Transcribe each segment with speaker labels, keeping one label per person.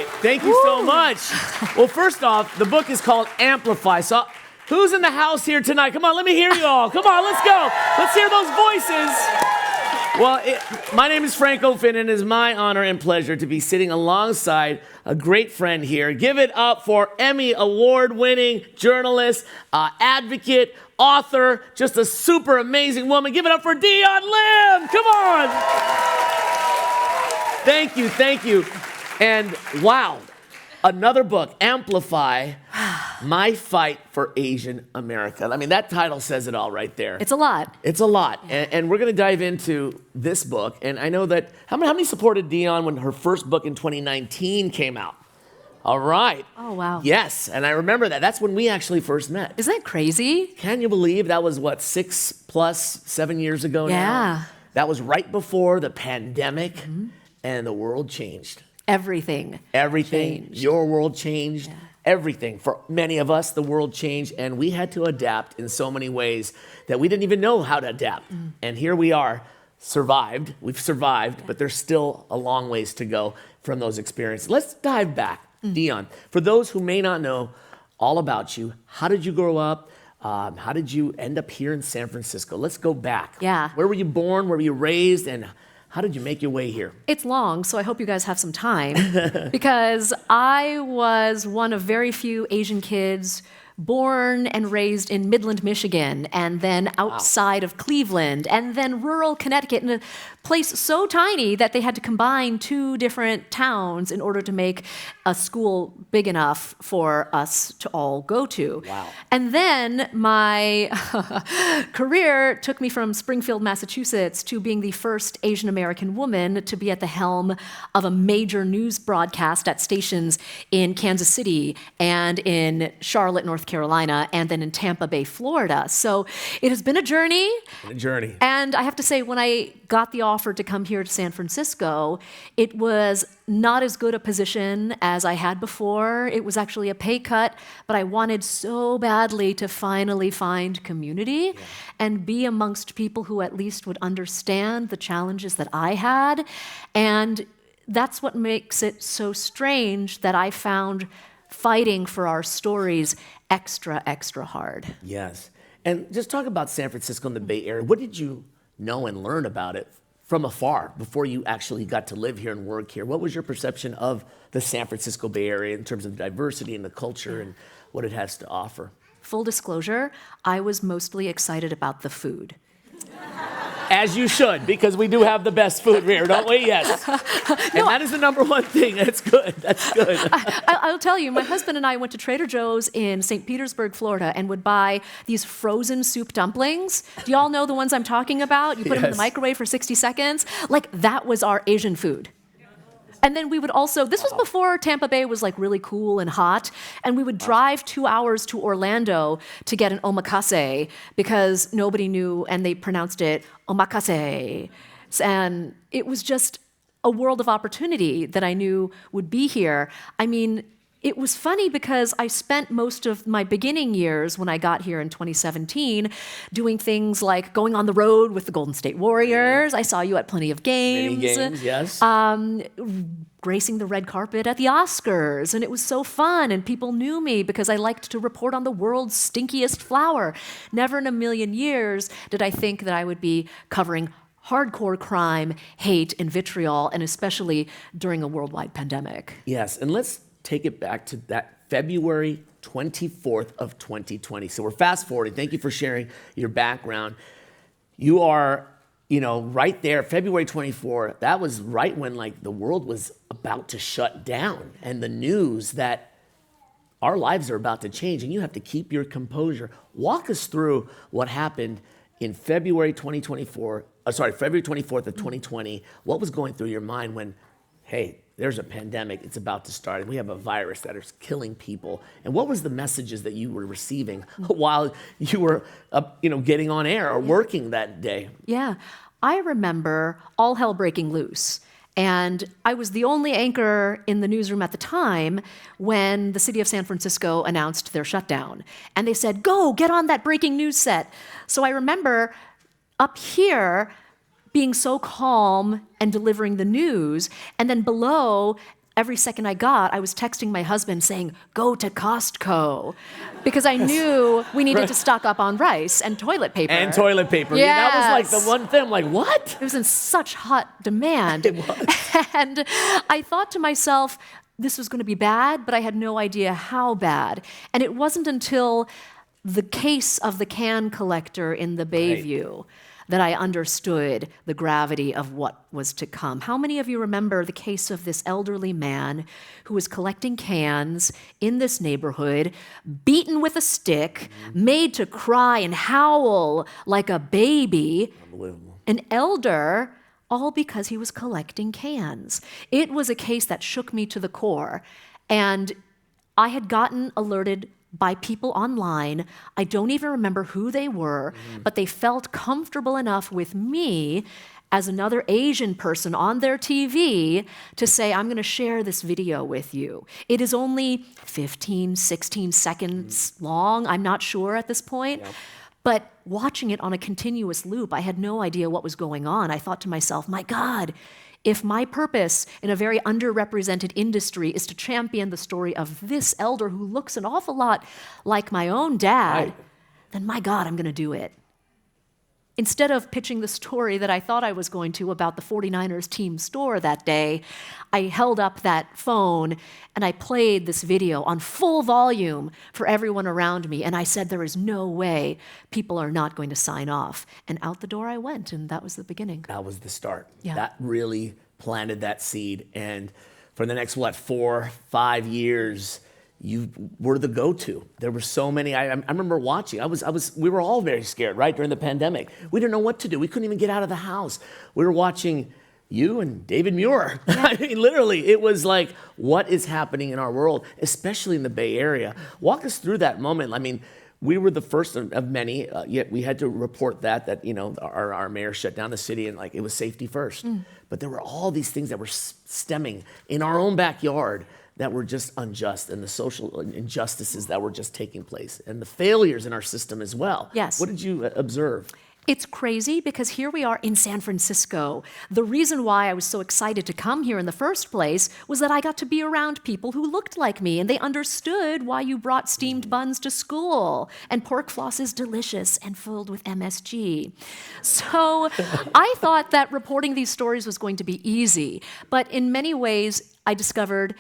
Speaker 1: right. Thank you so much. Well, first off, the book is called Amplify. So who's in the house here tonight? Come on, let me hear you all. Come on, let's go. Let's hear those voices. Well, my name is Franco Finn, and it is my honor and pleasure to be sitting alongside a great friend here. Give it up for Emmy Award-winning journalist, advocate, author, just a super amazing woman. Give it up for Dion Lim. Come on. Thank you. And wow, another book, Amplify, My Fight for Asian America. I mean, that title says it all right there.
Speaker 2: It's a lot.
Speaker 1: It's a lot. And we're going to dive into this book. And I know that, how many supported Dion when her first book in 2019 came out? All right.
Speaker 2: Oh, wow.
Speaker 1: Yes, and I remember that. That's when we actually first met.
Speaker 2: Isn't that crazy?
Speaker 1: Can you believe that was, 7 years ago now?
Speaker 2: Yeah.
Speaker 1: That was right before the pandemic, and the world changed.
Speaker 2: Everything changed.
Speaker 1: Your world changed. Yeah. Everything. For many of us, the world changed, and we had to adapt in so many ways that we didn't even know how to adapt. And here we are, survived. We've survived, but there's still a long ways to go from those experiences. Let's dive back. Dion, for those who may not know all about you, how did you grow up? How did you end up here in San Francisco? Let's go back.
Speaker 2: Yeah.
Speaker 1: Where were you born? Where were you raised? And how did you make your way here?
Speaker 2: It's long, so I hope you guys have some time because I was one of very few Asian kids born and raised in Midland, Michigan, and then outside of Cleveland, and then rural Connecticut, in a place so tiny that they had to combine two different towns in order to make a school big enough for us to all go to.
Speaker 1: Wow.
Speaker 2: And then my career took me from Springfield, Massachusetts, to being the first Asian American woman to be at the helm of a major news broadcast at stations in Kansas City and in Charlotte, North Carolina, and then in Tampa Bay, Florida. So it has been a journey. And I have to say, when I got the offer to come here to San Francisco, it was not as good a position as I had before. It was actually a pay cut, but I wanted so badly to finally find community and be amongst people who at least would understand the challenges that I had. And that's what makes it so strange that I found fighting for our stories extra hard.
Speaker 1: Yes. And just talk about San Francisco and the Bay Area. What did you know and learn about it from afar before you actually got to live here and work here? What was your perception of the San Francisco Bay Area in terms of diversity and the culture and what it has to offer?
Speaker 2: Full disclosure, I was mostly excited about the food.
Speaker 1: As you should, because we do have the best food here, don't we? Yes. And that is the number one thing. That's good.
Speaker 2: I'll tell you, my husband and I went to Trader Joe's in St. Petersburg, Florida, and would buy these frozen soup dumplings. Do y'all know the ones I'm talking about? You put them in the microwave for 60 seconds. Like, that was our Asian food. And then we would also, this was before Tampa Bay was like really cool and hot, and we would drive 2 hours to Orlando to get an omakase because nobody knew, and they pronounced it omakase. And it was just a world of opportunity that I knew would be here. I mean, it was funny because I spent most of my beginning years when I got here in 2017 doing things like going on the road with the Golden State Warriors. I saw you at plenty of games.
Speaker 1: Many games, yes.
Speaker 2: Gracing the red carpet at the Oscars, and it was so fun, and people knew me because I liked to report on the world's stinkiest flower. Never in a million years did I think that I would be covering hardcore crime, hate, and vitriol, and especially during a worldwide pandemic.
Speaker 1: Yes, and let's take it back to that February 24th of 2020. So we're fast forwarding. Thank you for sharing your background. You are, right there, February 24th, that was right when the world was about to shut down, and the news that our lives are about to change, and you have to keep your composure. Walk us through what happened in February 24th of 2020. What was going through your mind when, hey, there's a pandemic, it's about to start, and we have a virus that is killing people? And what was the messages that you were receiving while you were, getting on air or working that day?
Speaker 2: Yeah, I remember all hell breaking loose. And I was the only anchor in the newsroom at the time when the city of San Francisco announced their shutdown. And they said, go, get on that breaking news set. So I remember up here being so calm and delivering the news, and then below every second I got, I was texting my husband saying, go to Costco, because I knew we needed to stock up on rice and toilet paper.
Speaker 1: And toilet paper. Yeah, that was like
Speaker 2: Yes.
Speaker 1: the one thing. I'm like, what?
Speaker 2: It was in such hot demand.
Speaker 1: It was.
Speaker 2: And I thought to myself, this was going to be bad, but I had no idea how bad. And it wasn't until the case of the can collector in the Bayview that I understood the gravity of what was to come. How many of you remember the case of this elderly man who was collecting cans in this neighborhood, beaten with a stick, made to cry and howl like a baby,
Speaker 1: Unbelievable.
Speaker 2: an elder, all because he was collecting cans? It was a case that shook me to the core. And I had gotten alerted by people online. I don't even remember who they were, but they felt comfortable enough with me as another Asian person on their TV to say, I'm going to share this video with you. It is only 15, 16 seconds long. I'm not sure at this point.
Speaker 1: Yep.
Speaker 2: But watching it on a continuous loop, I had no idea what was going on. I thought to myself, my God, if my purpose in a very underrepresented industry is to champion the story of this elder who looks an awful lot like my own dad,
Speaker 1: Right.
Speaker 2: then my God, I'm going to do it. Instead of pitching the story that I thought I was going to about the 49ers team store that day, I held up that phone and I played this video on full volume for everyone around me. And I said, there is no way people are not going to sign off. And out the door I went, and that was the beginning.
Speaker 1: That was the start.
Speaker 2: Yeah.
Speaker 1: That really planted that seed. And for the next, 4, 5 years, you were the go-to. There were so many. I remember watching. We were all very scared, right, during the pandemic. We didn't know what to do. We couldn't even get out of the house. We were watching you and David Muir. I mean, literally, it was like, what is happening in our world, especially in the Bay Area? Walk us through that moment. I mean, we were the first of many, yet we had to report that our mayor shut down the city, and like it was safety first. But there were all these things that were stemming in our own backyard that were just unjust, and the social injustices that were just taking place, and the failures in our system as well.
Speaker 2: Yes.
Speaker 1: What did you observe?
Speaker 2: It's crazy because here we are in San Francisco. The reason why I was so excited to come here in the first place was that I got to be around people who looked like me, and they understood why you brought steamed buns to school, and pork floss is delicious and filled with MSG. So I thought that reporting these stories was going to be easy, but in many ways I discovered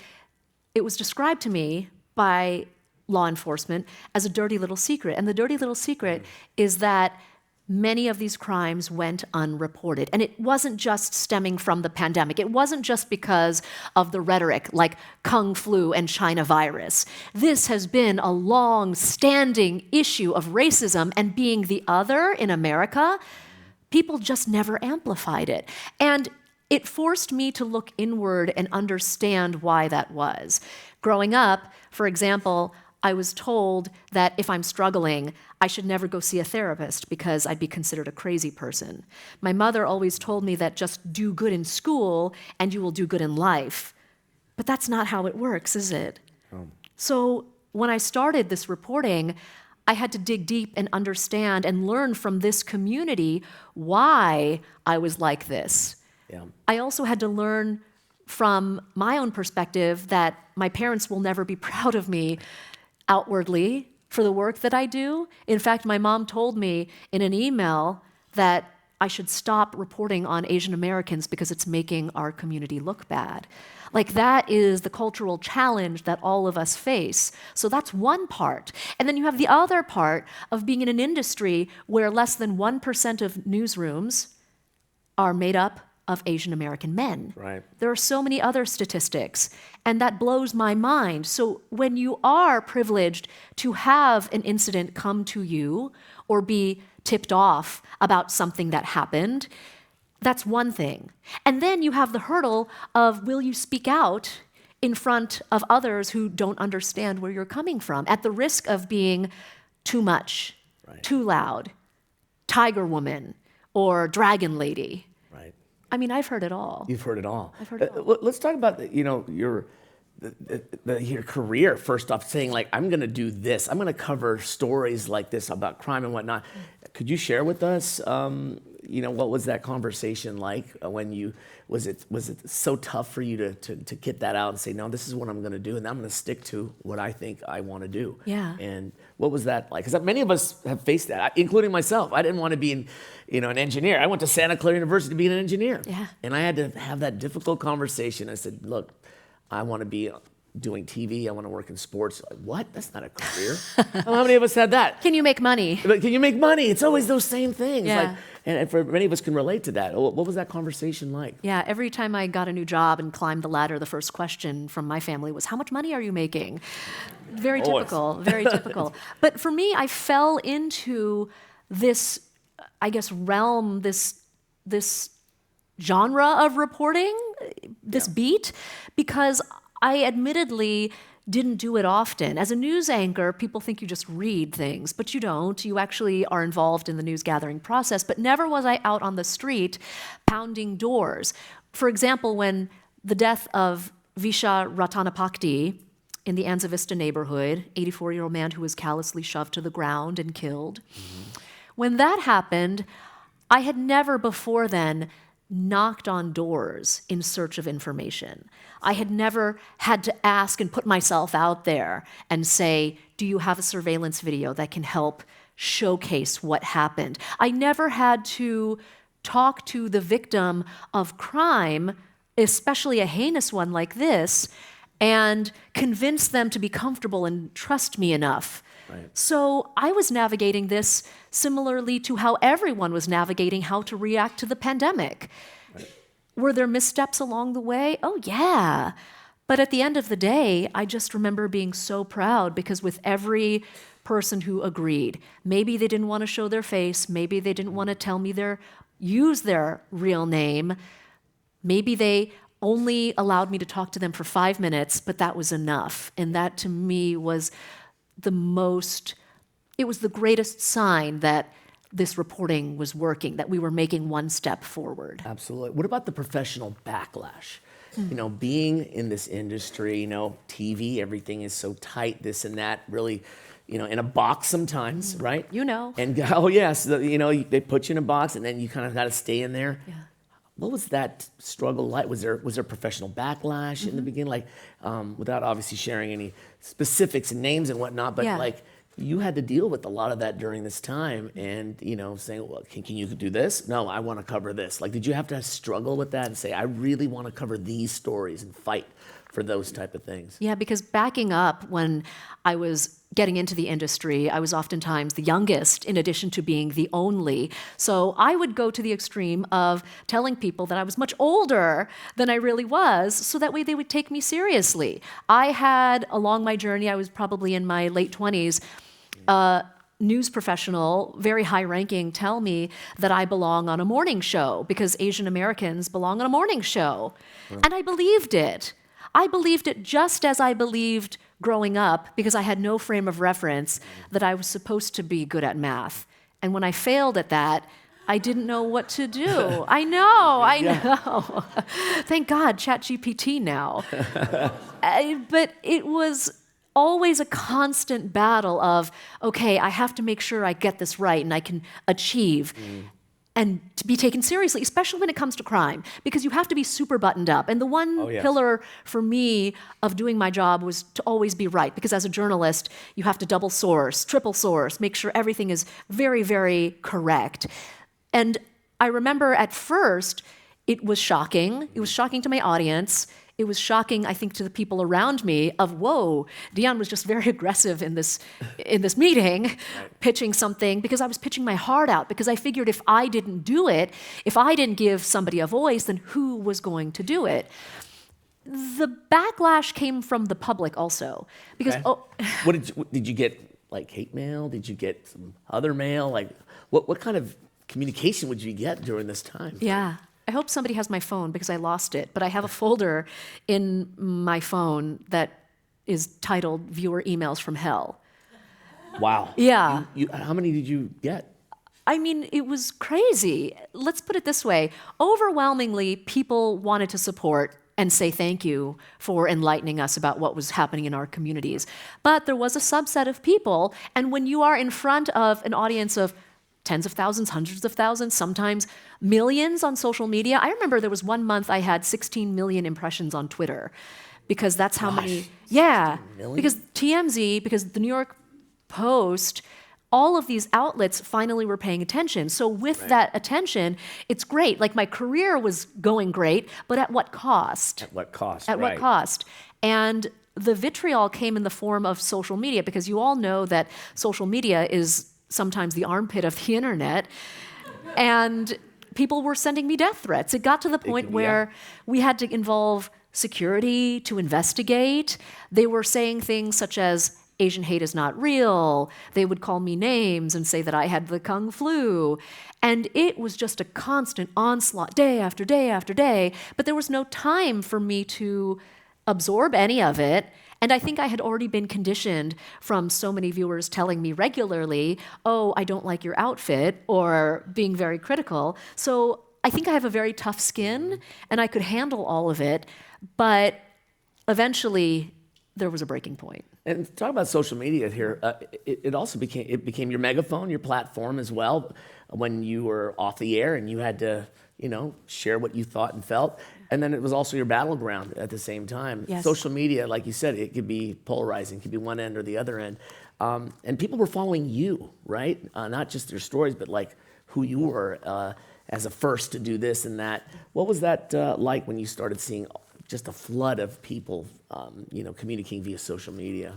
Speaker 2: it was described to me by law enforcement as a dirty little secret. And the dirty little secret is that many of these crimes went unreported. And it wasn't just stemming from the pandemic. It wasn't just because of the rhetoric like Kung flu and China virus. This has been a long-standing issue of racism and being the other in America. People just never amplified it. And it forced me to look inward and understand why that was. Growing up, for example, I was told that if I'm struggling, I should never go see a therapist because I'd be considered a crazy person. My mother always told me that just do good in school and you will do good in life. But that's not how it works, is it? So when I started this reporting, I had to dig deep and understand and learn from this community why I was like this.
Speaker 1: Yeah.
Speaker 2: I also had to learn from my own perspective that my parents will never be proud of me outwardly for the work that I do. In fact, my mom told me in an email that I should stop reporting on Asian Americans because it's making our community look bad. Like, that is the cultural challenge that all of us face. So that's one part. And then you have the other part of being in an industry where less than 1% of newsrooms are made up of Asian American men.
Speaker 1: Right.
Speaker 2: There are so many other statistics, and that blows my mind. So when you are privileged to have an incident come to you or be tipped off about something that happened, that's one thing. And then you have the hurdle of, will you speak out in front of others who don't understand where you're coming from, at the risk of being too much,
Speaker 1: Right.
Speaker 2: too loud, Tiger Woman, or Dragon Lady.
Speaker 1: Right.
Speaker 2: I mean, I've heard it all.
Speaker 1: You've heard it all.
Speaker 2: I've heard it all.
Speaker 1: Let's talk about your career. First off, saying like, I'm going to do this. I'm going to cover stories like this about crime and whatnot. Could you share with us, what was that conversation like when was it so tough for you to get that out and say, no, this is what I'm going to do, and I'm going to stick to what I think I want to do.
Speaker 2: Yeah.
Speaker 1: And what was that like? Because many of us have faced that, including myself. I didn't want to be an engineer. I went to Santa Clara University to be an engineer.
Speaker 2: Yeah.
Speaker 1: And I had to have that difficult conversation. I said, look, I want to be doing TV. I want to work in sports. Like, what? That's not a career. How many of us had that?
Speaker 2: Can you make money?
Speaker 1: But can you make money? It's always those same things.
Speaker 2: Yeah.
Speaker 1: Like, and for many of us can relate to that. What was that conversation like?
Speaker 2: Yeah, every time I got a new job and climbed the ladder, the first question from my family was, how much money are you making? Very
Speaker 1: Always.
Speaker 2: typical, very typical. But for me, I fell into this, I guess, realm, this genre of reporting, this beat, because I admittedly didn't do it often. As a news anchor, people think you just read things, but you don't. You actually are involved in the news gathering process, but never was I out on the street pounding doors. For example, when the death of Visha Ratanapakdi in the Anza Vista neighborhood, 84-year-old man who was callously shoved to the ground and killed. When that happened, I had never before then knocked on doors in search of information. I had never had to ask and put myself out there and say, do you have a surveillance video that can help showcase what happened? I never had to talk to the victim of crime, especially a heinous one like this, and convince them to be comfortable and trust me enough.
Speaker 1: Right.
Speaker 2: So I was navigating this similarly to how everyone was navigating how to react to the pandemic. Right. Were there missteps along the way? Oh, yeah. But at the end of the day, I just remember being so proud because with every person who agreed, maybe they didn't want to show their face, maybe they didn't want to use their real name, maybe they only allowed me to talk to them for 5 minutes, but that was enough. And that to me was it was the greatest sign that this reporting was working, that we were making one step forward.
Speaker 1: Absolutely. What about the professional backlash? Being in this industry, TV, everything is so tight, this and that, really, in a box sometimes, right? And oh yes, they put you in a box and then you kind of got to stay in there.
Speaker 2: Yeah.
Speaker 1: What was that struggle like? Was there professional backlash in the beginning? Like, without obviously sharing any specifics and names and whatnot, but like you had to deal with a lot of that during this time, and saying, well, can you do this? No, I want to cover this. Like, did you have to struggle with that and say, I really want to cover these stories and fight for those type of things?
Speaker 2: Yeah, because backing up, when I was getting into the industry, I was oftentimes the youngest in addition to being the only. So I would go to the extreme of telling people that I was much older than I really was, so that way they would take me seriously. I had, along my journey, I was probably in my late 20s, news professional, very high ranking, tell me that I belong on a morning show because Asian Americans belong on a morning show. And I believed it. I believed it just as I believed growing up, because I had no frame of reference, that I was supposed to be good at math. And when I failed at that, I didn't know what to do. I know. Thank God, ChatGPT now. But it was always a constant battle of, okay, I have to make sure I get this right and I can achieve. And to be taken seriously, especially when it comes to crime, because you have to be super buttoned up. And the one pillar for me of doing my job was to always be right, because as a journalist, you have to double source, triple source, make sure everything is very, very correct. And I remember at first, it was shocking. It was shocking to my audience. It was shocking, I think, to the people around me of, whoa, Dion was just very aggressive in this meeting, pitching something, because I was pitching my heart out, because I figured if I didn't do it, if I didn't give somebody a voice, then who was going to do it? The backlash came from the public also, because
Speaker 1: what did you get, like hate mail? Did you get some other mail? Like what kind of communication would you get during this time?
Speaker 2: Yeah. I hope somebody has my phone because I lost it, but I have a folder in my phone that is titled Viewer Emails from Hell.
Speaker 1: Wow.
Speaker 2: Yeah.
Speaker 1: How many did you get?
Speaker 2: I mean, it was crazy. Let's put it this way. Overwhelmingly, people wanted to support and say thank you for enlightening us about what was happening in our communities. But there was a subset of people, and when you are in front of an audience of tens of thousands, hundreds of thousands, sometimes millions on social media. I remember there was one month I had 16 million impressions on Twitter because that's how many. Yeah,
Speaker 1: 16 million?
Speaker 2: because TMZ, because the New York Post, all of these outlets finally were paying attention. So with that attention, it's great. Like my career was going great, but at what cost?
Speaker 1: At what cost?
Speaker 2: At what cost? And the vitriol came in the form of social media, because you all know that social media is sometimes the armpit of the internet. And people were sending me death threats. It got to the point where we had to involve security to investigate. They were saying things such as, Asian hate is not real. They would call me names and say that I had the Kung flu. And it was just a constant onslaught, day after day after day. But there was no time for me to absorb any of it. And I think I had already been conditioned from so many viewers telling me regularly, oh, I don't like your outfit, or being very critical. So I think I have a very tough skin, and I could handle all of it. But eventually, there was a breaking point.
Speaker 1: And talk about social media here. It also became your megaphone, your platform as well. When you were off the air and you had to, share what you thought and felt, and then it was also your battleground at the same time.
Speaker 2: Yes.
Speaker 1: Social media, like you said, it could be polarizing, it could be one end or the other end, and people were following you, right? Not just your stories, but like who you were as a first to do this and that. What was that like when you started seeing just a flood of people, communicating via social media?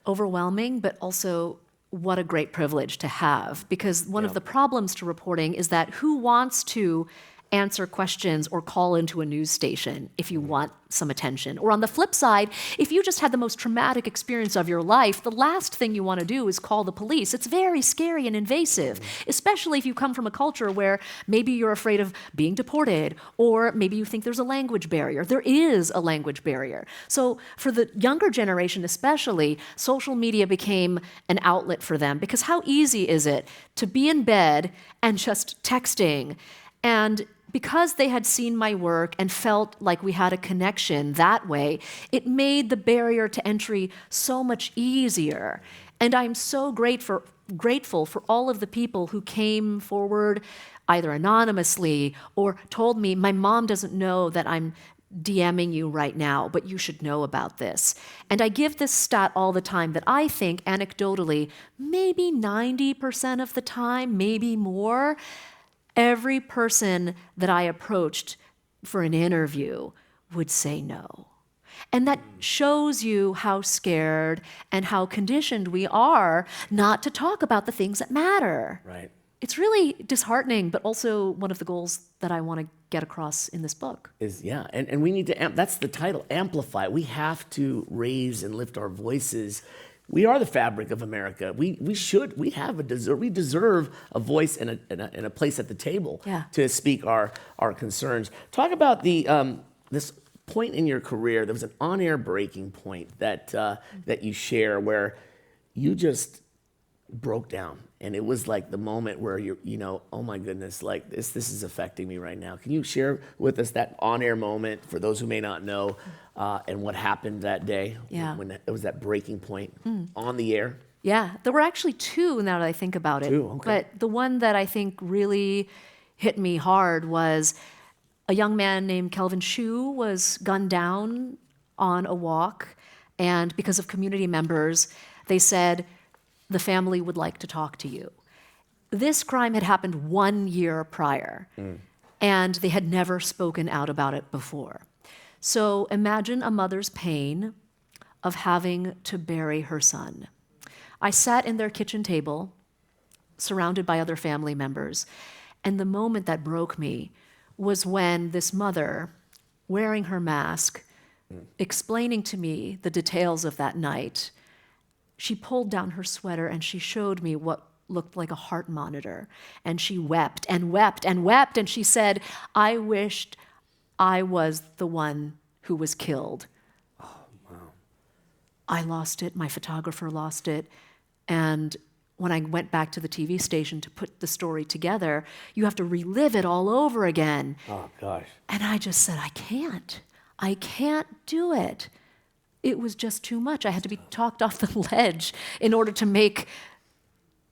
Speaker 2: Overwhelming, but also what a great privilege to have. Because one of the problems to reporting is that who wants to answer questions or call into a news station if you want some attention? Or on the flip side, if you just had the most traumatic experience of your life, the last thing you want to do is call the police. It's very scary and invasive, especially if you come from a culture where maybe you're afraid of being deported, or maybe you think there's a language barrier. There is a language barrier. So for the younger generation especially, social media became an outlet for them, because how easy is it to be in bed and just texting? And because they had seen my work and felt like we had a connection that way, it made the barrier to entry so much easier. And I'm so grateful for all of the people who came forward, either anonymously or told me, my mom doesn't know that I'm DMing you right now, but you should know about this. And I give this stat all the time that I think anecdotally, maybe 90% of the time, maybe more, every person that I approached for an interview would say no. And that shows you how scared and how conditioned we are not to talk about the things that matter.
Speaker 1: Right.
Speaker 2: It's really disheartening, but also one of the goals that I want to get across in this book.
Speaker 1: And we need to, that's the title, amplify. We have to raise and lift our voices. We are the fabric of America. We deserve a voice and a place at the table to speak our concerns. Talk about this point in your career. There was an on-air breaking point that you share where you just broke down, and it was like the moment where oh my goodness, like this is affecting me right now. Can you share with us that on-air moment for those who may not know, and what happened that day when it was that breaking point on the air?
Speaker 2: Yeah, there were actually two now that I think about it.
Speaker 1: Two, okay.
Speaker 2: But the one that I think really hit me hard was a young man named Kelvin Shue was gunned down on a walk, and because of community members, they said, the family would like to talk to you. This crime had happened 1 year prior, and they had never spoken out about it before. So imagine a mother's pain of having to bury her son. I sat in their kitchen table, surrounded by other family members, and the moment that broke me was when this mother, wearing her mask, explaining to me the details of that night, she pulled down her sweater and she showed me what looked like a heart monitor. And she wept and wept and wept. And she said, I wished I was the one who was killed.
Speaker 1: Oh, wow.
Speaker 2: I lost it. My photographer lost it. And when I went back to the TV station to put the story together, you have to relive it all over again.
Speaker 1: Oh, gosh.
Speaker 2: And I just said, I can't do it. It was just too much. I had to be talked off the ledge in order to make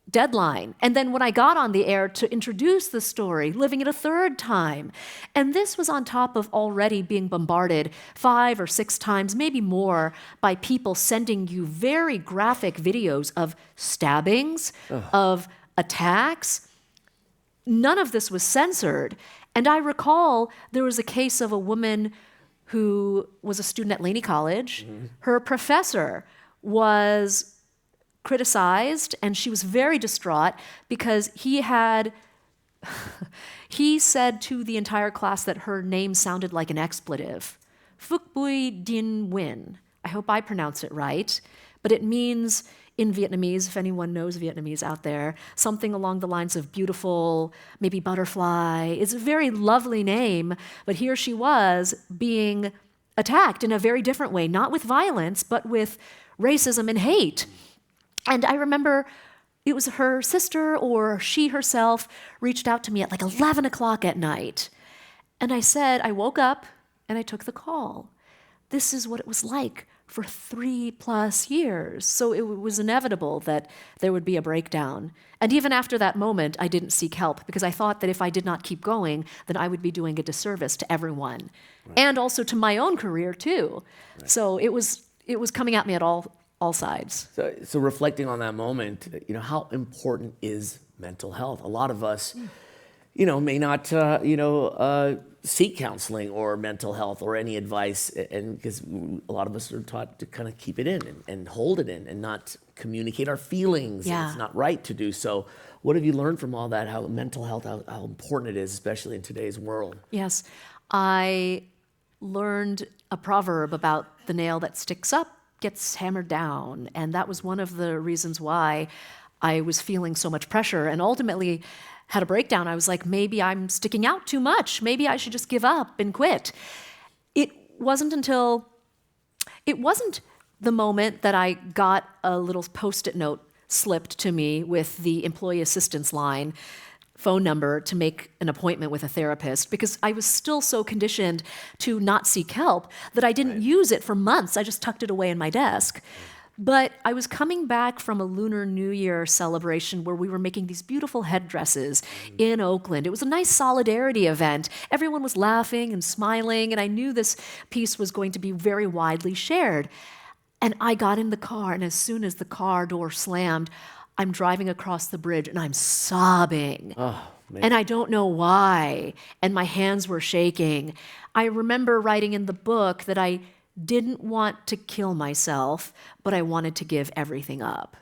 Speaker 2: deadline. And then when I got on the air to introduce the story, living it a third time. And this was on top of already being bombarded 5 or 6 times, maybe more, by people sending you very graphic videos of stabbings, of attacks. None of this was censored. And I recall there was a case of a woman who was a student at Laney College. Her professor was criticized, and she was very distraught because he said to the entire class that her name sounded like an expletive. Phuc Bui Dinh Nguyen. I hope I pronounce it right, but it means in Vietnamese, if anyone knows Vietnamese out there, something along the lines of beautiful, maybe butterfly. It's a very lovely name, but here she was being attacked in a very different way, not with violence, but with racism and hate. And I remember it was her sister or she herself reached out to me at like 11 o'clock at night. And I woke up and I took the call. This is what it was like for 3+ years. So it was inevitable that there would be a breakdown. And even after that moment, I didn't seek help because I thought that if I did not keep going, then I would be doing a disservice to everyone and also to my own career too. So it was coming at me at all sides.
Speaker 1: So reflecting on that moment, how important is mental health? A lot of us, may not, seek counseling or mental health or any advice, and because a lot of us are taught to kind of keep it in and hold it in and not communicate our feelings.
Speaker 2: Yeah.
Speaker 1: And it's not right to do so. What have you learned from all that? How mental health, how important it is, especially in today's world?
Speaker 2: Yes, I learned a proverb about the nail that sticks up gets hammered down. And that was one of the reasons why I was feeling so much pressure and ultimately had a breakdown. I was like, maybe I'm sticking out too much. Maybe I should just give up and quit. It wasn't the moment that I got a little Post-it note slipped to me with the employee assistance line phone number to make an appointment with a therapist, because I was still so conditioned to not seek help that I didn't use it for months. I just tucked it away in my desk. But I was coming back from a Lunar New Year celebration where we were making these beautiful headdresses in Oakland. It was a nice solidarity event. Everyone was laughing and smiling, and I knew this piece was going to be very widely shared. And I got in the car, and as soon as the car door slammed, I'm driving across the bridge and I'm sobbing.
Speaker 1: Oh, man.
Speaker 2: And I don't know why. And my hands were shaking. I remember writing in the book that I didn't want to kill myself, but I wanted to give everything up.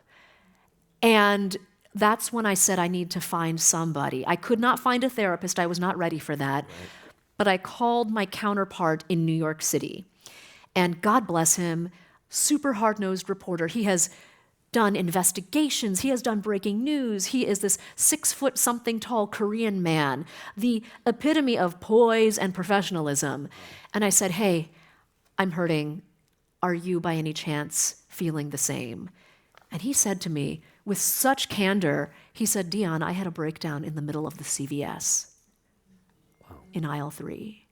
Speaker 2: And that's when I said I need to find somebody. I could not find a therapist. I was not ready for that. Right. But I called my counterpart in New York City. And God bless him, super hard-nosed reporter. He has done investigations. He has done breaking news. He is this 6-foot-something tall Korean man, the epitome of poise and professionalism. And I said, hey, I'm hurting. Are you by any chance feeling the same? And he said to me with such candor, he said, Dion, I had a breakdown in the middle of the CVS in aisle 3.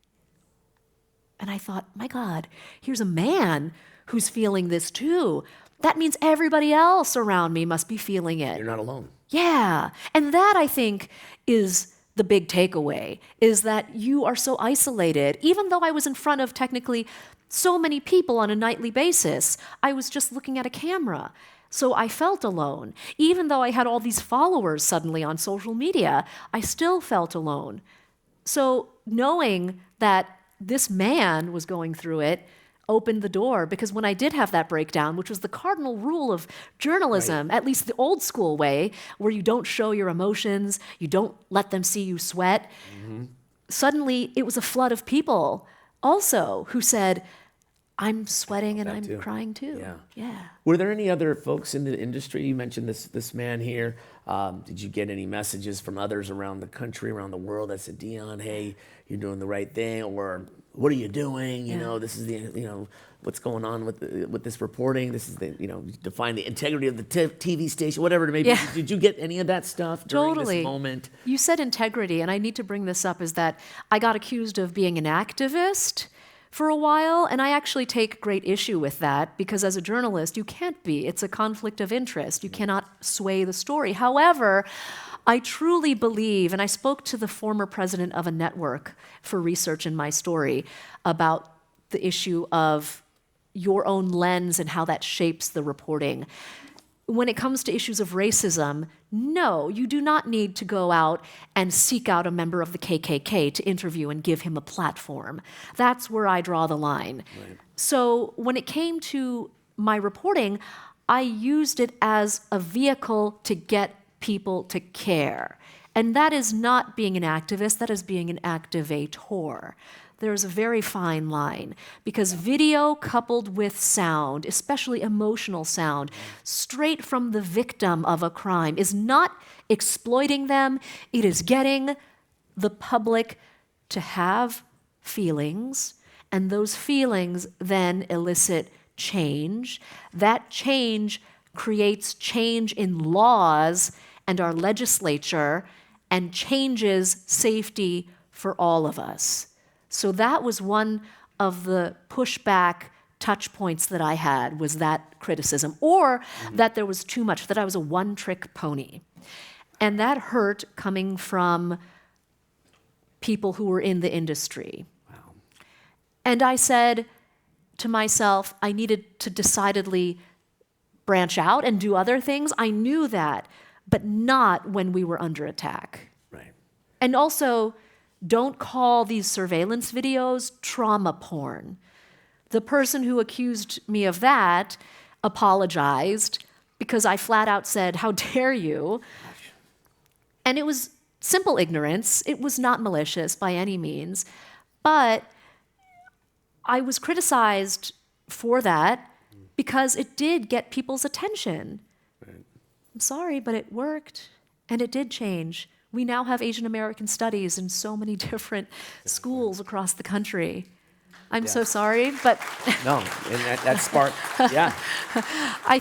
Speaker 2: And I thought, my God, here's a man who's feeling this too. That means everybody else around me must be feeling it.
Speaker 1: You're not alone.
Speaker 2: Yeah. And that, I think, is the big takeaway, is that you are so isolated. Even though I was in front of technically so many people on a nightly basis, I was just looking at a camera. So I felt alone. Even though I had all these followers suddenly on social media, I still felt alone. So knowing that this man was going through it opened the door, because when I did have that breakdown, which was the cardinal rule of journalism, at least the old school way, where you don't show your emotions, you don't let them see you sweat, suddenly it was a flood of people also who said, I'm sweating and I'm crying too. Yeah.
Speaker 1: Were there any other folks in the industry? You mentioned this man here. Did you get any messages from others around the country, around the world that said, Dion, hey, you're doing the right thing, or what are you doing? You know, this is the, what's going on with this reporting? This is the, define the integrity of the TV station, whatever it may be.
Speaker 2: Yeah.
Speaker 1: Did you get any of that stuff during this moment?
Speaker 2: You said integrity, and I need to bring this up, is that I got accused of being an activist for a while, and I actually take great issue with that because as a journalist, you can't be. It's a conflict of interest. You cannot sway the story. However, I truly believe, and I spoke to the former president of a network for research in my story about the issue of your own lens and how that shapes the reporting. When it comes to issues of racism, no, you do not need to go out and seek out a member of the KKK to interview and give him a platform. That's where I draw the line.
Speaker 1: Right.
Speaker 2: So when it came to my reporting, I used it as a vehicle to get people to care. And that is not being an activist, that is being an activator. There's a very fine line because video coupled with sound, especially emotional sound, straight from the victim of a crime, is not exploiting them. It is getting the public to have feelings, and those feelings then elicit change. That change creates change in laws and our legislature and changes safety for all of us. So that was one of the pushback touch points that I had, was that criticism, or that there was too much, that I was a one-trick pony. And that hurt coming from people who were in the industry.
Speaker 1: Wow.
Speaker 2: And I said to myself, I needed to decidedly branch out and do other things. I knew that, but not when we were under attack.
Speaker 1: Right.
Speaker 2: And also, don't call these surveillance videos trauma porn. The person who accused me of that apologized because I flat out said, "How dare you?" And it was simple ignorance. It was not malicious by any means. But I was criticized for that because it did get people's attention.
Speaker 1: Right.
Speaker 2: I'm sorry, but it worked, and it did change. We now have Asian American studies in so many different schools across the country. I'm so sorry, but
Speaker 1: No, and that sparked, yeah.
Speaker 2: I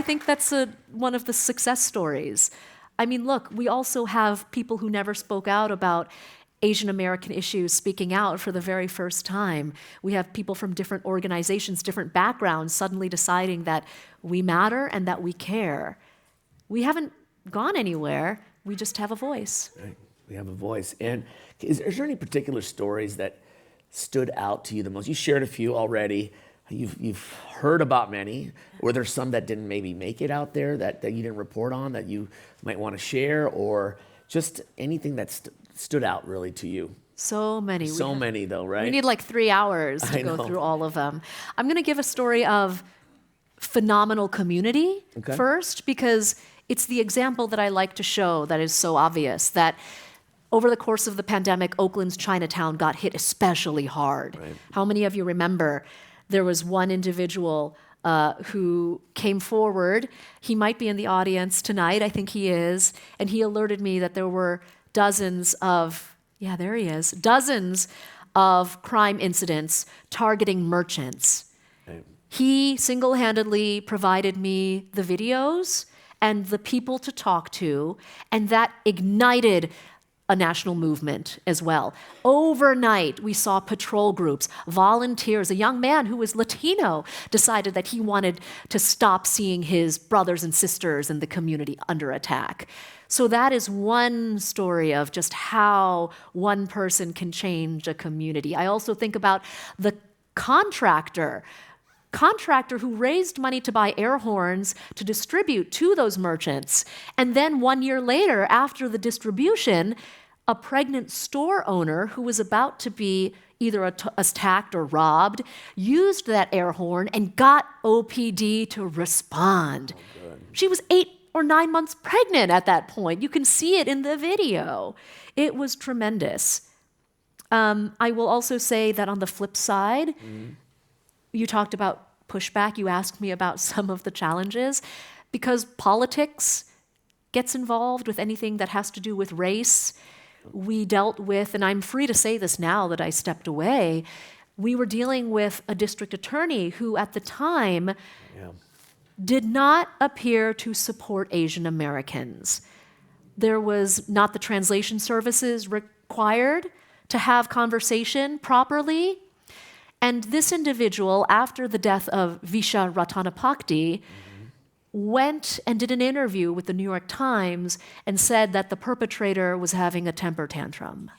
Speaker 2: think that's one of the success stories. I mean, look, we also have people who never spoke out about Asian American issues speaking out for the very first time. We have people from different organizations, different backgrounds, suddenly deciding that we matter and that we care. We haven't gone anywhere. We just have a voice.
Speaker 1: Right. We have a voice. And is there any particular stories that stood out to you the most? You shared a few already. You've heard about many. Were there some that didn't maybe make it out there that you didn't report on that you might want to share, or just anything that stood out really to you?
Speaker 2: So many.
Speaker 1: So many though, right?
Speaker 2: We need like 3 hours to
Speaker 1: I
Speaker 2: go
Speaker 1: know.
Speaker 2: through all of them. I'm going to give a story of phenomenal community
Speaker 1: Okay.
Speaker 2: first, because it's the example that I like to show that is so obvious, that over the course of the pandemic, Oakland's Chinatown got hit especially hard.
Speaker 1: Right.
Speaker 2: How many of you remember there was one individual who came forward? He might be in the audience tonight, I think he is, and he alerted me that there were dozens of crime incidents targeting merchants.
Speaker 1: Right.
Speaker 2: He single-handedly provided me the videos and the people to talk to, and that ignited a national movement as well. Overnight, we saw patrol groups, volunteers. A young man who was Latino decided that he wanted to stop seeing his brothers and sisters in the community under attack. So that is one story of just how one person can change a community. I also think about the contractor who raised money to buy air horns to distribute to those merchants. And then 1 year later, after the distribution, a pregnant store owner who was about to be either attacked or robbed used that air horn and got OPD to respond. She was 8 or 9 months pregnant at that point. You can see it in the video. It was tremendous. I will also say that on the flip side, you talked about pushback. You asked me about some of the challenges, because politics gets involved with anything that has to do with race. We dealt with, and I'm free to say this now that I stepped away, we were dealing with a district attorney who at the time
Speaker 1: Yeah.
Speaker 2: did not appear to support Asian Americans. There was not the translation services required to have conversation properly. And this individual, after the death of Visha Ratanapakdi, went and did an interview with the New York Times and said that the perpetrator was having a temper tantrum.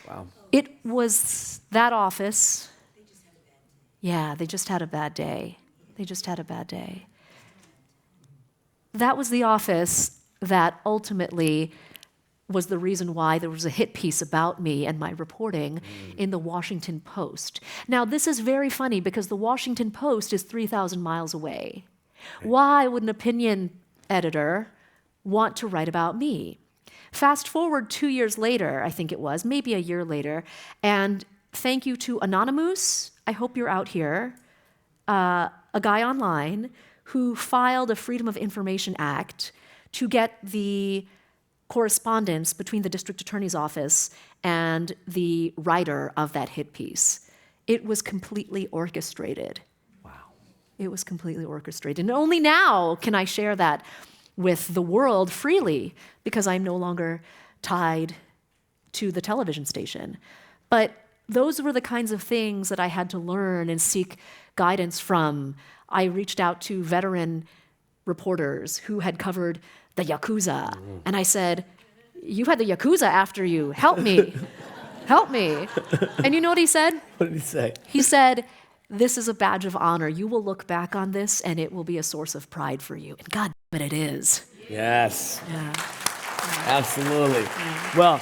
Speaker 1: Wow.
Speaker 2: It was that office. Yeah, they just had a bad day. They just had a bad day. That was the office that ultimately was the reason why there was a hit piece about me and my reporting in the Washington Post. Now, this is very funny because the Washington Post is 3,000 miles away. Why would an opinion editor want to write about me? Fast forward 2 years later, I think it was, maybe a year later, and thank you to Anonymous, I hope you're out here, a guy online who filed a Freedom of Information Act to get the correspondence between the district attorney's office and the writer of that hit piece. It was completely orchestrated.
Speaker 1: Wow.
Speaker 2: It was completely orchestrated. And only now can I share that with the world freely because I'm no longer tied to the television station. But those were the kinds of things that I had to learn and seek guidance from. I reached out to veteran reporters who had covered the Yakuza. And I said, you had the Yakuza after you. Help me. Help me. And you know what he said?
Speaker 1: What did he say?
Speaker 2: He said, this is a badge of honor. You will look back on this and it will be a source of pride for you. And God damn it, it is.
Speaker 1: Yes.
Speaker 2: Yeah.
Speaker 1: Absolutely. Well,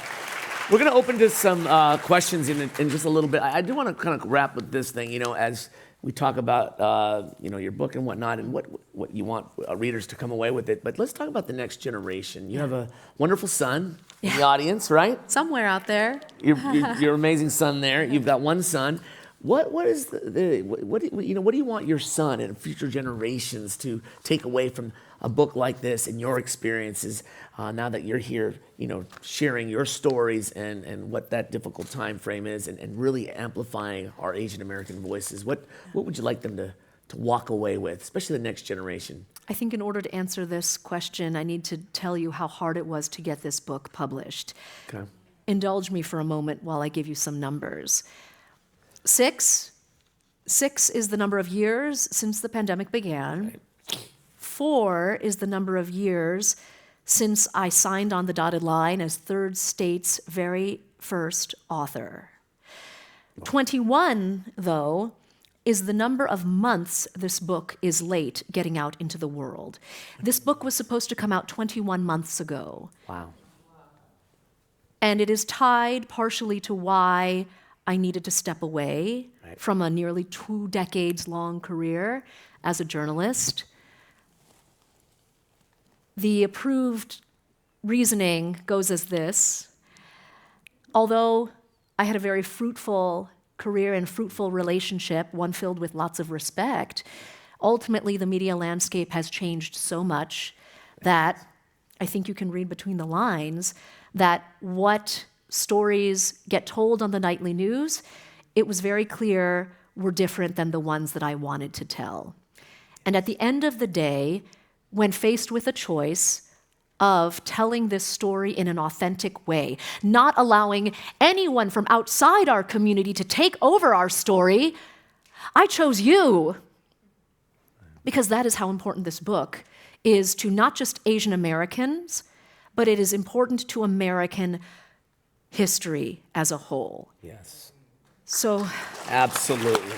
Speaker 1: we're going to open to some questions in just a little bit. I do want to kind of wrap with this thing, as we talk about, your book and whatnot and what you want readers to come away with it. But let's talk about the next generation. You have a wonderful son in the audience, right?
Speaker 2: Somewhere out there.
Speaker 1: Your amazing son there. You've got one son. What do you want your son and future generations to take away from a book like this and your experiences now that you're here, sharing your stories and what that difficult time frame is and really amplifying our Asian American voices? What would you like them to walk away with, especially the next generation?
Speaker 2: I think in order to answer this question, I need to tell you how hard it was to get this book published.
Speaker 1: Okay.
Speaker 2: Indulge me for a moment while I give you some numbers. 6 is the number of years since the pandemic began. 4 is the number of years since I signed on the dotted line as Third State's very first author. 21, though, is the number of months this book is late getting out into the world. This book was supposed to come out 21 months ago.
Speaker 1: Wow.
Speaker 2: And it is tied partially to why I needed to step away from a nearly 2 decades long career as a journalist. The approved reasoning goes as this. Although I had a very fruitful career and fruitful relationship, one filled with lots of respect, ultimately the media landscape has changed so much that I think you can read between the lines that what stories get told on the nightly news, it was very clear were different than the ones that I wanted to tell. And at the end of the day, when faced with a choice of telling this story in an authentic way, not allowing anyone from outside our community to take over our story, I chose you. Because that is how important this book is to not just Asian Americans, but it is important to American history as a whole.
Speaker 1: Yes.
Speaker 2: So.
Speaker 1: Absolutely.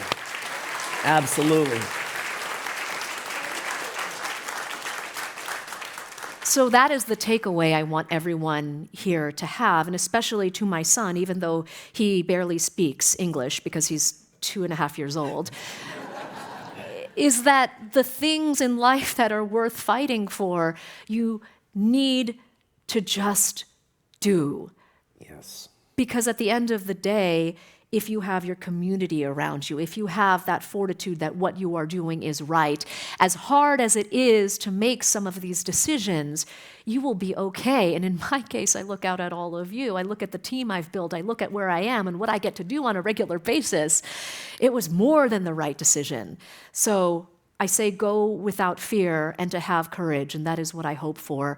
Speaker 1: Absolutely.
Speaker 2: So that is the takeaway I want everyone here to have, and especially to my son, even though he barely speaks English because he's 2.5 years old, is that the things in life that are worth fighting for, you need to just do.
Speaker 1: Yes.
Speaker 2: Because at the end of the day, if you have your community around you, if you have that fortitude that what you are doing is right, as hard as it is to make some of these decisions, you will be okay. And in my case, I look out at all of you. I look at the team I've built. I look at where I am and what I get to do on a regular basis. It was more than the right decision. So I say go without fear and to have courage, and that is what I hope for.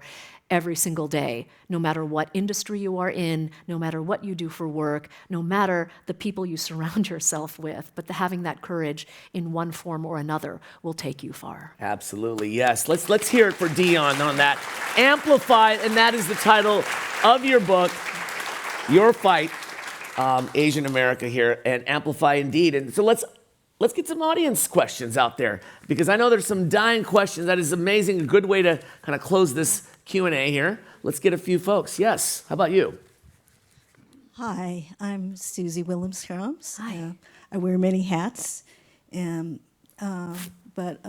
Speaker 2: every single day, no matter what industry you are in, no matter what you do for work, no matter the people you surround yourself with. But having that courage in one form or another will take you far.
Speaker 1: Absolutely, yes. Let's hear it for Dion on that. Amplify, and that is the title of your book, Your Fight, Asian America here, and Amplify indeed. And so let's get some audience questions out there, because I know there's some dying questions. That is amazing, a good way to kind of close this Q&A here. Let's get a few folks. Yes, how about you?
Speaker 3: Hi, I'm Susie Willems-Krams.
Speaker 2: Hi.
Speaker 3: I wear many hats, but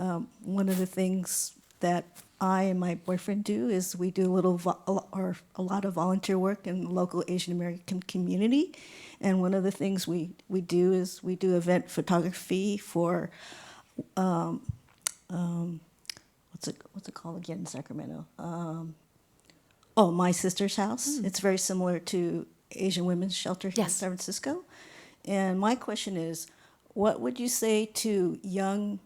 Speaker 3: one of the things that I and my boyfriend do is we do a lot of volunteer work in the local Asian American community. And one of the things we do is we do event photography for what's it called again in Sacramento? My Sister's House. It's very similar to Asian Women's Shelter here in
Speaker 2: Yes.
Speaker 3: San Francisco. And my question is, what would you say to young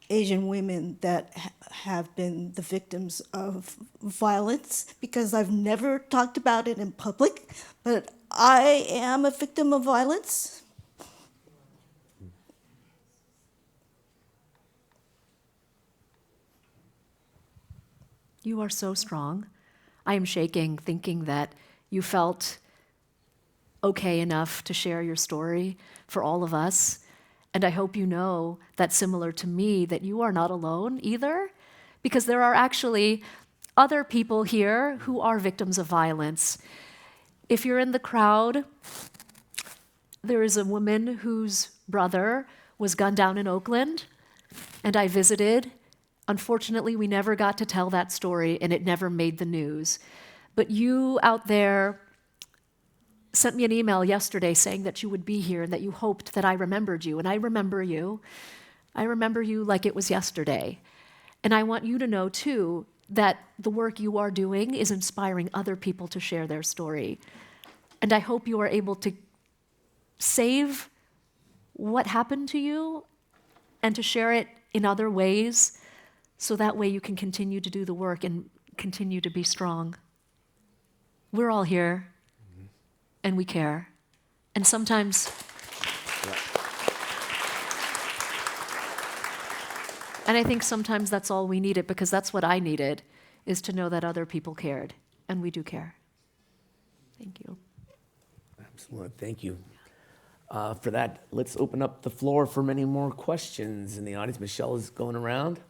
Speaker 3: Asian women that have been the victims of violence? Because I've never talked about it in public, but I am a victim of violence.
Speaker 2: You are so strong. I am shaking thinking that you felt okay enough to share your story for all of us. And I hope you know that, similar to me, that you are not alone either, because there are actually other people here who are victims of violence. If you're in the crowd, there is a woman whose brother was gunned down in Oakland, and I visited. Unfortunately, we never got to tell that story, and it never made the news. But you out there sent me an email yesterday saying that you would be here and that you hoped that I remembered you. And I remember you. I remember you like it was yesterday. And I want you to know, too, that the work you are doing is inspiring other people to share their story. And I hope you are able to save what happened to you and to share it in other ways, so that way you can continue to do the work and continue to be strong. We're all here, and we care. And sometimes, and I think sometimes that's all we needed, because that's what I needed, is to know that other people cared, and we do care. Thank you.
Speaker 1: Excellent, thank you. For that, let's open up the floor for many more questions in the audience. Michelle is going around.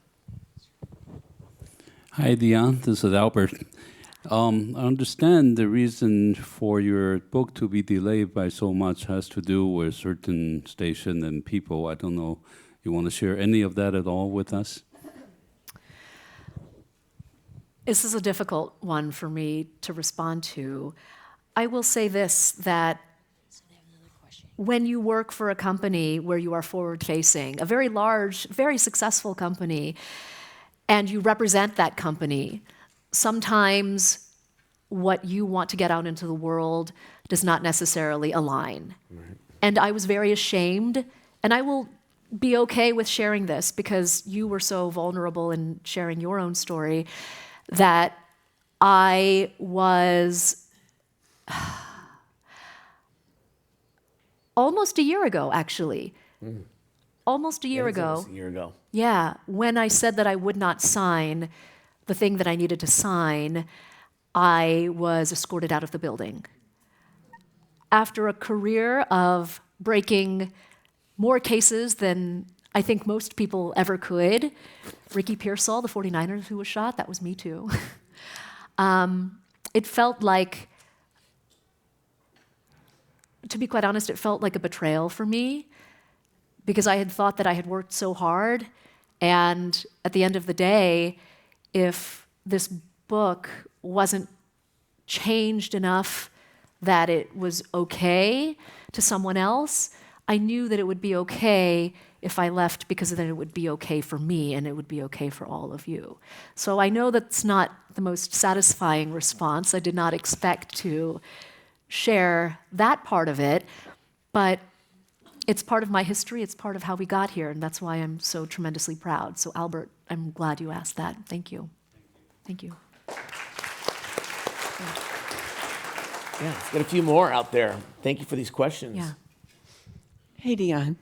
Speaker 4: Hi, Dion. This is Albert. I understand the reason for your book to be delayed by so much has to do with certain station and people. I don't know, you want to share any of that at all with us?
Speaker 2: This is a difficult one for me to respond to. I will say this, that when you work for a company where you are forward-facing, a very large, very successful company, and you represent that company, sometimes what you want to get out into the world does not necessarily align. Right. And I was very ashamed, and I will be okay with sharing this because you were so vulnerable in sharing your own story, that I was almost a year ago, actually. Almost a year ago.
Speaker 1: Almost a year ago.
Speaker 2: Yeah, when I said that I would not sign the thing that I needed to sign, I was escorted out of the building. After a career of breaking more cases than I think most people ever could, Ricky Pearsall, the 49er who was shot, that was me too. It felt like, to be quite honest, it felt like a betrayal for me, because I had thought that I had worked so hard, and at the end of the day, if this book wasn't changed enough that it was okay to someone else, I knew that it would be okay if I left, because then it would be okay for me and it would be okay for all of you. So I know that's not the most satisfying response. I did not expect to share that part of it, but it's part of my history, it's part of how we got here, and that's why I'm so tremendously proud. So Albert, I'm glad you asked that. Thank you. Thank you.
Speaker 1: Yeah, let's get a few more out there. Thank you for these questions.
Speaker 2: Yeah.
Speaker 5: Hey, Dion.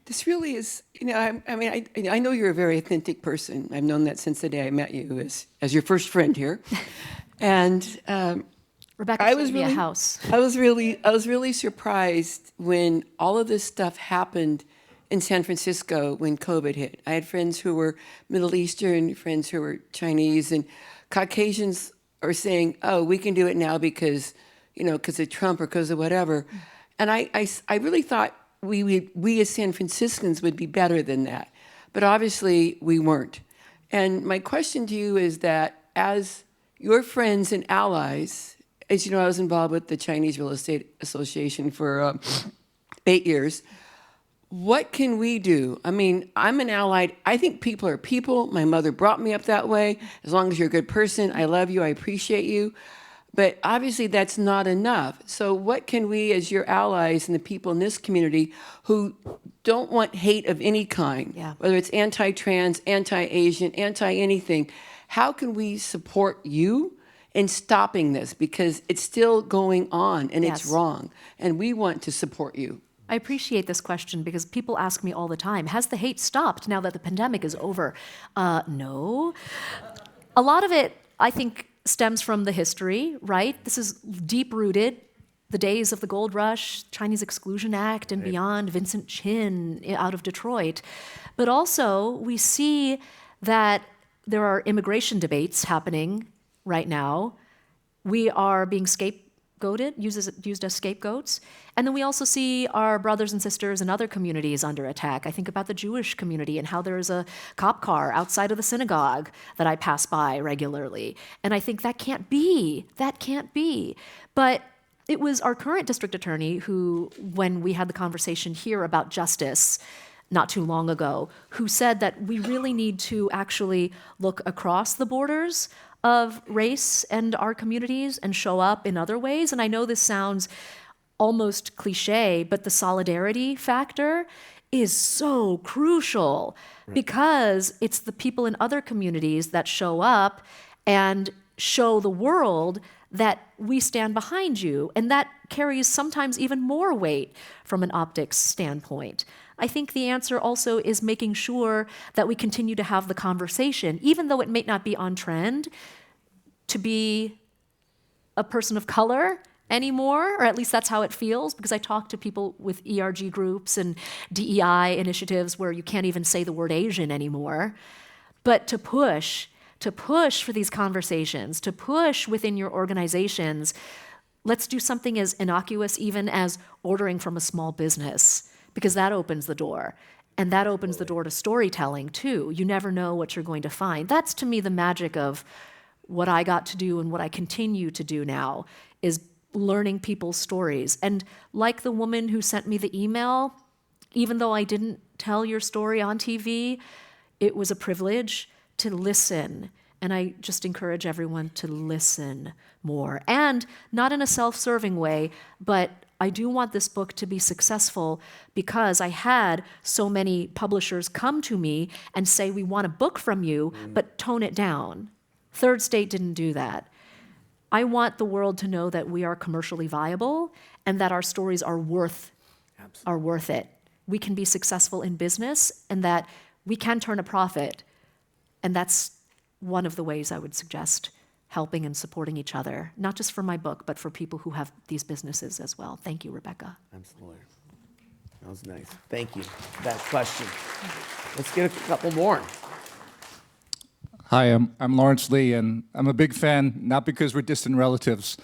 Speaker 5: This really is, I know you're a very authentic person. I've known that since the day I met you as your first friend here. And
Speaker 2: Rebecca
Speaker 5: I
Speaker 2: showed
Speaker 5: was
Speaker 2: me
Speaker 5: really,
Speaker 2: a house.
Speaker 5: I was really surprised when all of this stuff happened in San Francisco when COVID hit. I had friends who were Middle Eastern, friends who were Chinese, and Caucasians are saying, "Oh, we can do it now because of Trump or because of whatever." And I really thought we as San Franciscans would be better than that, but obviously we weren't. And my question to you is that as your friends and allies, as you know, I was involved with the Chinese Real Estate Association for 8 years. What can we do? I mean, I'm an ally. I think people are people. My mother brought me up that way. As long as you're a good person, I love you, I appreciate you. But obviously that's not enough. So what can we as your allies and the people in this community who don't want hate of any kind,
Speaker 2: Yeah.
Speaker 5: whether it's anti-trans, anti-Asian, anti-anything, how can we support you in stopping this? Because it's still going on and it's
Speaker 2: Yes.
Speaker 5: wrong. And we want to support you.
Speaker 2: I appreciate this question because people ask me all the time, has the hate stopped now that the pandemic is over? No. A lot of it, I think, stems from the history, right? This is deep-rooted. The days of the gold rush, Chinese Exclusion Act and beyond, Vincent Chin out of Detroit. But also, we see that there are immigration debates happening right now. We are being scapegoated, used as scapegoats. And then we also see our brothers and sisters in other communities under attack. I think about the Jewish community and how there's a cop car outside of the synagogue that I pass by regularly. And I think that can't be. That can't be. But it was our current district attorney who, when we had the conversation here about justice not too long ago, who said that we really need to actually look across the borders of race and our communities and show up in other ways. And I know this sounds almost cliche, but the solidarity factor is so crucial because it's the people in other communities that show up and show the world that we stand behind you. And that carries sometimes even more weight from an optics standpoint. I think the answer also is making sure that we continue to have the conversation, even though it may not be on trend to be a person of color anymore, or at least that's how it feels, because I talk to people with ERG groups and DEI initiatives where you can't even say the word Asian anymore. But to push for these conversations, to push within your organizations, let's do something as innocuous even as ordering from a small business, because that opens the door. And that opens the door to storytelling too. You never know what you're going to find. That's to me the magic of what I got to do and what I continue to do now is learning people's stories. And like the woman who sent me the email, even though I didn't tell your story on TV, it was a privilege to listen. And I just encourage everyone to listen more. And not in a self-serving way, but I do want this book to be successful because I had so many publishers come to me and say, we want a book from you, but tone it down. Third State didn't do that. I want the world to know that we are commercially viable and that our stories are worth it. We can be successful in business and that we can turn a profit. And that's one of the ways I would suggest helping and supporting each other, not just for my book, but for people who have these businesses as well. Thank you, Rebecca.
Speaker 1: Absolutely. That was nice. Thank you for that question. Let's get a couple more.
Speaker 6: Hi, I'm Lawrence Lee, and I'm a big fan, not because we're distant relatives.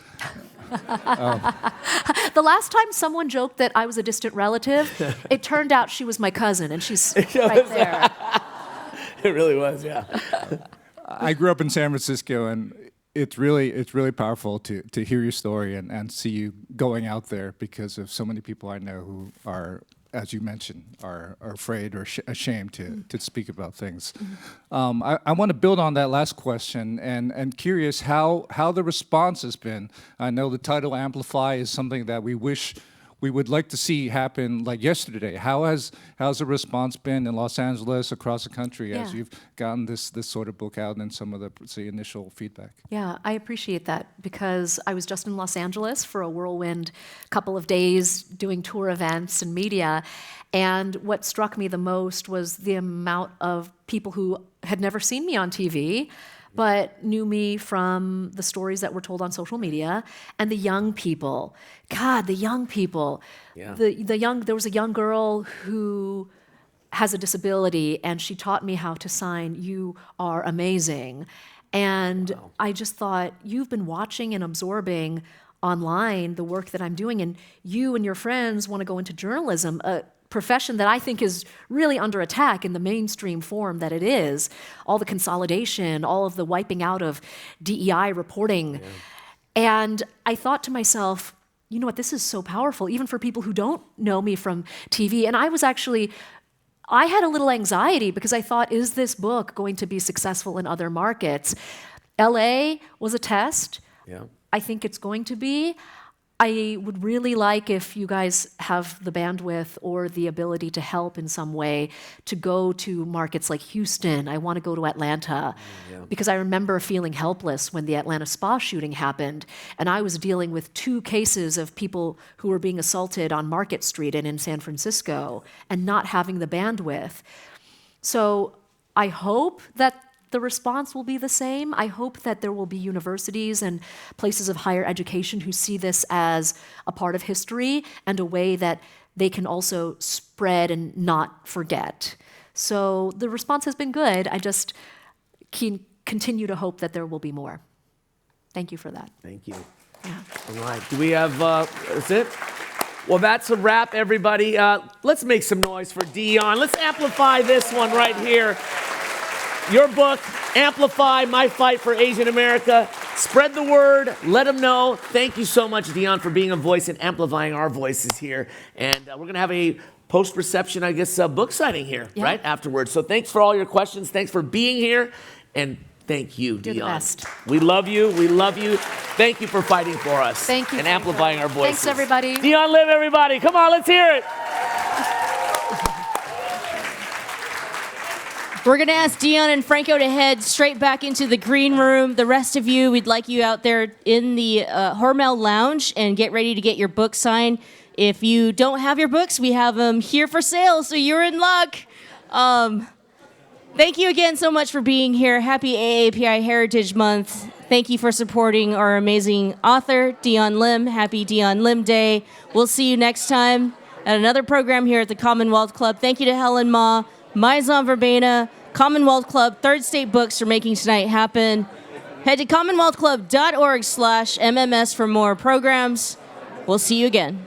Speaker 2: The last time someone joked that I was a distant relative, it turned out she was my cousin, and she's right there.
Speaker 1: It really was, yeah.
Speaker 6: I grew up in San Francisco, and it's really powerful to hear your story and see you going out there because of so many people I know who are, as you mentioned, are afraid or ashamed to speak about things. I want to build on that last question and curious how the response has been. I know the title Amplify is something that we wish we would like to see happen like yesterday. How's the response been in Los Angeles, across the country, as
Speaker 2: Yeah.
Speaker 6: you've gotten this sort of book out and some of the initial feedback?
Speaker 2: Yeah, I appreciate that because I was just in Los Angeles for a whirlwind couple of days doing tour events and media. And what struck me the most was the amount of people who had never seen me on TV, but knew me from the stories that were told on social media, and the young people. God, the young people.
Speaker 1: Yeah.
Speaker 2: There was a young girl who has a disability, and she taught me how to sign "You are amazing." And I just thought, you've been watching and absorbing online the work that I'm doing, and you and your friends want to go into journalism, a profession that I think is really under attack in the mainstream form that it is. All the consolidation, all of the wiping out of DEI reporting. And I thought to myself, you know what, this is so powerful, even for people who don't know me from TV. And I had a little anxiety because I thought, is this book going to be successful in other markets? LA was a test.
Speaker 1: Yeah.
Speaker 2: I think it's going to be. I would really like, if you guys have the bandwidth or the ability to help in some way, to go to markets like Houston. I want to go to Atlanta because I remember feeling helpless when the Atlanta spa shooting happened, and I was dealing with 2 cases of people who were being assaulted on Market Street and in San Francisco and not having the bandwidth. So I hope that the response will be the same. I hope that there will be universities and places of higher education who see this as a part of history and a way that they can also spread and not forget. So the response has been good. I just continue to hope that there will be more. Thank you for that.
Speaker 1: Thank you.
Speaker 2: Yeah.
Speaker 1: All right. Do we have, that's it? Well, that's a wrap, everybody. Let's make some noise for Dion. Let's amplify this one right here. Your book, Amplify My Fight for Asian America. Spread the word. Let them know. Thank you so much, Dion, for being a voice and amplifying our voices here. And we're going to have a post-reception, I guess, book signing here, right, afterwards. So thanks for all your questions. Thanks for being here. And thank you, Dion.
Speaker 2: You're the best.
Speaker 1: We love you. We love you. Thank you for fighting for us.
Speaker 2: Thank you.
Speaker 1: And amplifying our voices.
Speaker 2: Thanks, everybody.
Speaker 1: Dion Lim, everybody. Come on, let's hear it.
Speaker 7: We're going to ask Dion and Franco to head straight back into the green room. The rest of you, we'd like you out there in the Hormel Lounge and get ready to get your book signed. If you don't have your books, we have them here for sale, so you're in luck. Thank you again so much for being here. Happy AAPI Heritage Month. Thank you for supporting our amazing author, Dion Lim. Happy Dion Lim Day. We'll see you next time at another program here at the Commonwealth Club. Thank you to Helen Ma, Maison Verbena, Commonwealth Club, Third State Books for making tonight happen. Head to commonwealthclub.org/MMS for more programs. We'll see you again.